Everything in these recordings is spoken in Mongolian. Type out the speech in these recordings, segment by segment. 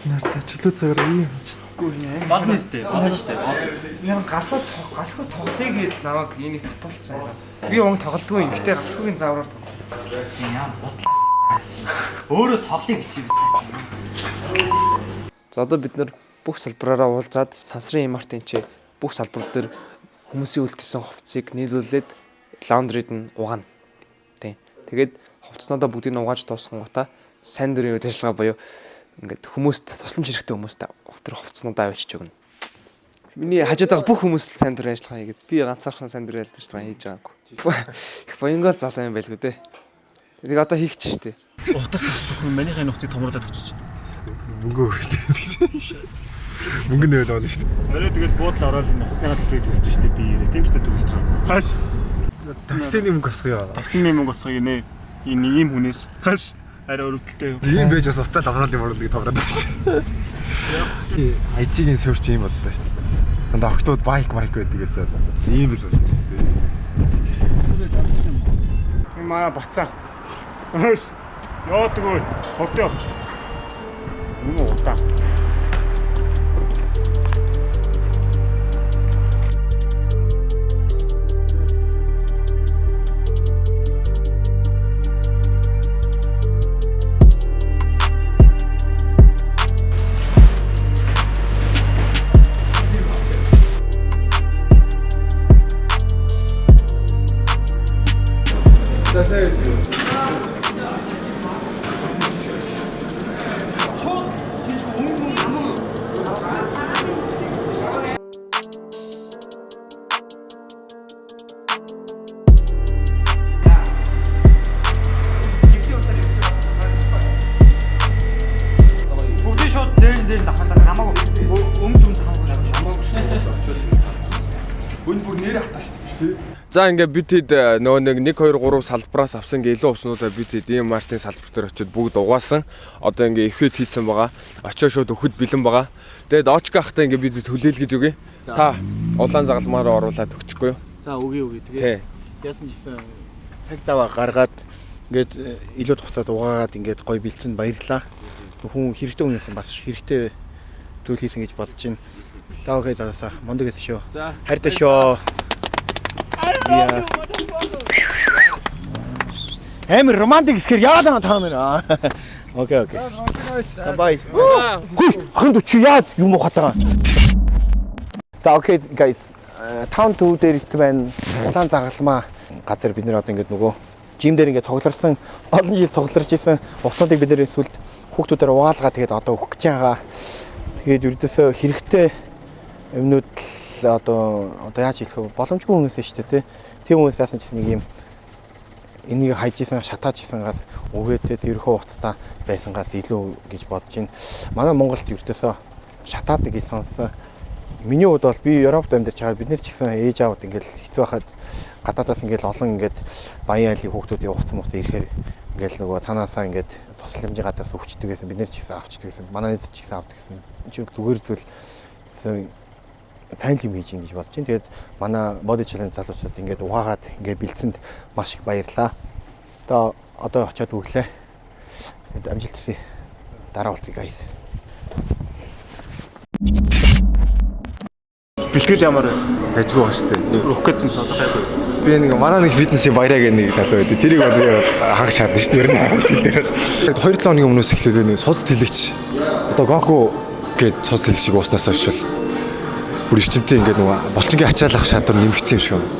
Нартай чөлөө цагаар ийм Үгүй нэ. Багны үстэй. Багны үстэй. яа галхуу тоглоё гэд намайг энийг татуулсан. Би мөнгө тоглодгүй юм. Гэтэ галхуугийн заавраар Яа бодлоо. Өөрөө тоглоё гэж юм байна. За одоо бид нар бүх салбараараа уулзаад сансрын Мартинч бүх салбар дээр хүмүүсийн үлдсэн хувцсыг нийлүүлээд лаундрид нь угаана. Тий. Тэгээд хувцснуудаа бүгдийг нь угааж дуусгангуудаа сайн дурын үйл ажиллагаа буюу ингээд хүмүүст тусламж хэрэгтэй хүмүүст тэр хувцснуудаа авчиж өгнө. Миний хажууд байгаа бүх хүмүүс л сайн дурын ажиллагаа хийгээд би ганцаархан сайн дурын ажиллагаа хийж байгаагүй. Их боёнгоо залуу юм байлгүй дээ. Тэрийг одоо хийх ч штэ. Утас хүн манийхаа нухцыг томруулаад өгч. Мөнгө өгчтэй гэсэн. Мөнгө нөөл болно шүү дээ. Орой тэгэл буудлаа ороод нуцныхаа төлбөрийг төлж штэ би ирээ. Тийм ч төгөлж байгаа. Хааш. Таксины мөнгө босгоё. Таксины мөнгө босгоё нэ. Энэ ийм хүнээс хааш. Арай өрөвдөлтэй юу. Ийм байж бас уцаа давруулын мөрөндийг тоглоод байна шүү дээ. Айчигийн сөрч ийм боллоо шүү дээ. Дандаа охтууд байк байдгээс ийм л болно шүү дээ. Энэ маа бацаа. Хааш. Яатгүй. Хоттой авч. Энэ удаа. За ингээ бид хэд нөгөө 1 2 3 салбараас авсан ингээ илүү уснуудаа бид хэд ийм Мартин салбар дээр очиод бүгд угаасан. Одоо ингээ ихэд хийцэн байгаа. Очоо шууд өгөхөд бэлэн байгаа. Тэгээд очк ахтай ингээ бид хүлээлгэж өгье. Та улаан загалмаараа оруулаад өгчихгүй юу? За үгүй. Тэгээд яасан гэсэн цаг заваа гаргаад ингээд илүү хугацаад угаагаад ингээд гой бэлцэн баярлаа. Хүн хэрэгтэй хүнээс бас хэрэгтэй зүйл хийсэн гэж бодож байна. За окей заасаа мундаг гэсэн шүү. Хайртай шүү. Амар романтик гэхээр яагаад та нэр. Окей. Бай. Хүй, ахын чи яад юм уу хатагаа. За окей guys. Town 2 дээр ирэх байна. Улаан загалмаа газар бид нэр одоо ингээд нөгөө жим дээр ингээд цугларсан олон жил цугларч исэн уснуудыг бид нэр сүлд хүүхдүүдээр угаалгаа тэгээд одоо өгөх гэж байгаа. Тэгээд ердөөсөө хэрэгтэй юмнууд одоо яаж хэлэх вэ? Боломжгүй хүмүүс шүү дээ, тийм хүмүүс яасан ч нэг юм энийг хайж исэн, шатааж исангаас өгөөдөө зэрхүү уцтаа байсангаас илүү гэж бодож байна. Манай Монголд ердөөсөө шатаадаг гэж сонссон. Миний хувьд бол би Европт амьдарч байгаа бид нар ч гэсэн ээж аавд ингээл хэцүү байхад гадаадаас ингээл олон ингээд баян айлын хүүхдүүдийн уцсан ирэхээр ингээл нөгөө цаанаасаа ингээд тусламжийн газраас өгчдөг гэсэн бид нар ч гэсэн авчдаг гэсэн. Манай эд ч гэсэн авдаг гэсэн. Чи зүгээр зүйл сайн юм хийж ингэж бодож байна. Тэгээд манай body challenge залуучууд ингээд угаагаад ингээд бэлдсэнд маш их баярлаа. Одоо очиад өглөө. Тэгээд амжилт хүсье. Дараа уулзъя guys. Бэлтгэл ямар Ажгүй байна шүү дээ. өгөх гэсэн ч одоо гайгүй. Би нэг манай нэг фитнесийн баяраа гэх нэг залуу байдаг. Тэрийг бол хаг шатна шүү дээ. 2-7 хоногийн өмнөөс эхлээд нэг суц тэлэгч. Одоо Гоку гээд суц тэлэг шиг ууснаас хойш бүр ичимтэй ингээд нөгөө булчингийн ачаалах шадар нэмэгдсэн юм шиг байна.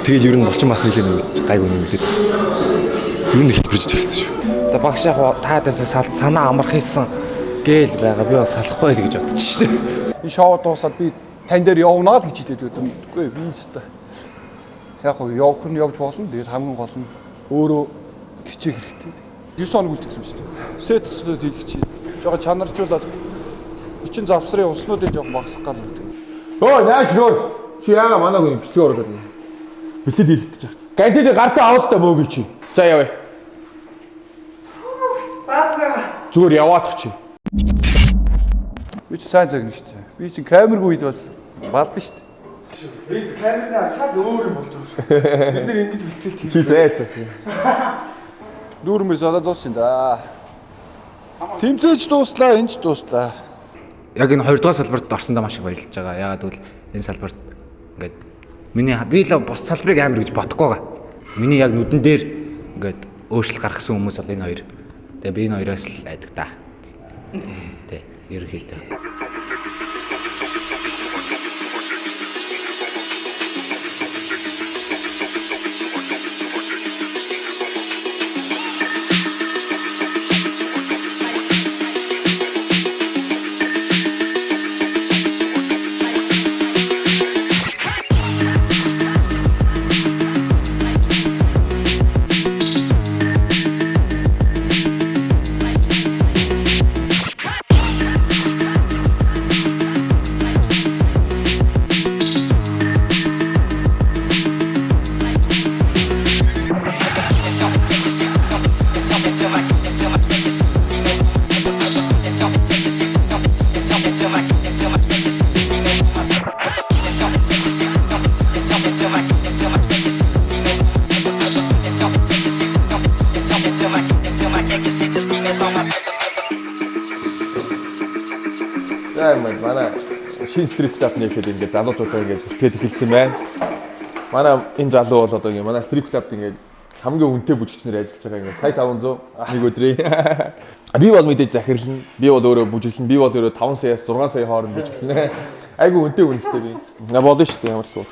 Тэгээд ер нь булчин бас нэлээд нэмэгдэж гайгүй нэмэгдээд. Ер нь хэлбэрж эхэлсэн шүү. одоо багш яг таадаас санаа амарх хийсэн гээл байгаа. Би бас салахгүй л гэж бодчих шээ. Энэ шоу дуусаад би тань дээр явна л гэж хэлээд байсан. Үгүй би зөв. Яг явах нь явж болно. Тэгээд хамгийн гол нь өөрөө хичээх хэрэгтэй. 9 хоног үлдсэн юм шүү дээ. Сетсүүд хэлгчээ. Жохо чанаржуулаад өчин завсрын уснуудыг жоох багасгах гал үү. Өө нааш руу чи яага манайг бичлэг оруулаад байна. Бэлэл хийх гэж байна. Гантид гартаа авалтаа мөөг чи. За явъя. Зүгээр яваадах чи. Би ч сайн загна шүү дээ. Би чинь камергүй үед болсон. Балдан шүү дээ. Би камераа шал өөр юм болж байгаа шүү. Бид нэр ингэж бэлтгэл чи зай цааш. Дүүрмээс одоо дуусчихин да. Тэмцээж дууслаа, энэ ч дууслаа. Яг энэ 2 дугаар салбарт орсондоо маш их баярлаж байгаа. Яагаад гэвэл энэ салбарт ингээд би л бус салбарыг амар гэж бодохгүй байгаа. Миний яг нүдэн дээр ингээд өөрчлөлт гаргасан хүмүүс бол энэ хоёр. Тэгээ би энэ хоёроос л айдаг та. Тэ, ерөнхийдөө. Манай шин стрип клаб нэхэд ингээд залуучуудаа ингээд бүртгээд эхэлсэн байна. Манай энэ залуу бол одоо ингээд манай стрип клабт ингээд хамгийн үнэтэй бүжигчнэр ажиллаж байгаа ингээд сая 500 нэг өдрийн. Би бол мэдээж захирлна. Би бол өөрөө бүжиглэн. Би бол өөрөө 5 саяас 6 сая хооронд бүжиглэнэ. Айгу үнэтэй үнэтэй би. На болно шүү дээ ямар ч бол.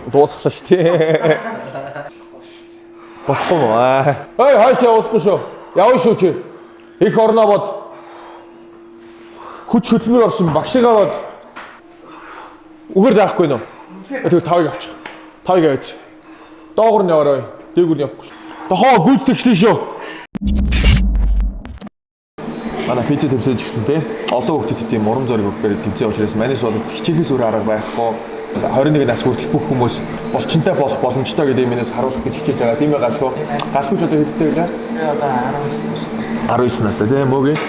Дуусглаа шүү дээ. Болохгүй аа. Хой хойшоо явуулахгүй шүү. Явна шүү чи. Их орноо бод. Хүч хөдөлмөр орсон багшиг аваад үгээр даахгүй нөө. Тэгвэл тавыг авчих. Тавыг аваач. Доогор нь яваарай. Дээгүр нь явахгүй шүү. Тохоо гүйцэтгэжлээ шүү. Манай физик төвсөж гисэн те. Олон хүүхдэд тийм урам зориг өгөхээр төвсөө учраас манайс бол хичээлээс өөр арга байхгүй. 21 нас хүртэл бүх хүмүүс болчинтай болох боломжтой гэдэг юмнаас харуулах гэж хичээж байгаа. Тийм байгаа шүү. Галхууч одоо хэдтэй вэ? Одоо 19 настай тийм мөгийн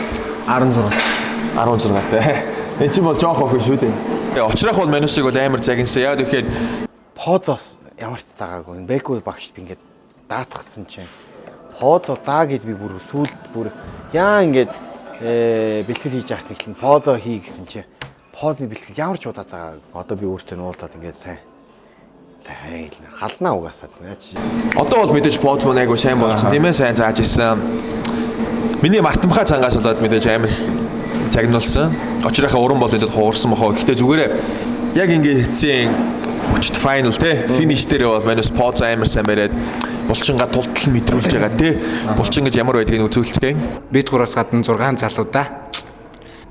16 тай. Энд чинь бол жоох охин шүү дээ. Очрах бол манусыг бол амар загинсан. Яг тэгэхээр Позоос ямар ч заагаагүй. Бэкгүй багшд би ингээд даатгсан чинь позо заа гэд би бүр сүулт бүр яа ингээд бэлтгэл хийж яахт нэглэн позо хий гэсэн чинь позны бэлтгэл ямар ч удаа заагаа. Одоо би өөртөө уулзаад ингээд сайн халнаа угаасаад наач. одоо бол мэдээж поз мөн айгу сайн болсон. Тийм ээ сайн зааж ирсэн. Миний мартамхай цангаас болоод мэдээж амар загнуулсан. Очрахаа уран бол энэ хуурсан бохоо. Гэхдээ зүгээр яг ингээ хэцэн өчт файнал те финиш дээр бол манайс поз амар сайн бариад булчингаа тултал мэдрүүлж байгаа те. Булчин гэж ямар байдгийг үзүүлцгээе. Бид гураас гадна 6 залуудаа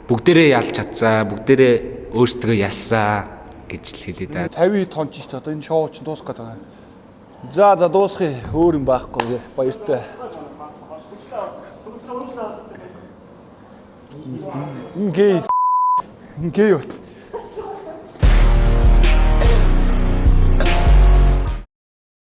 бүгдээрээ ялж чадсан, бүгдээрээ өөрсдөө ялсан гэж л хэлээ да. 50 тонн ч шүү дээ. Одоо энэ шоу ч дуусах гээд байгаа. За дуусхий. Өөр юм байхгүй. Баяртай. Ингээ юу?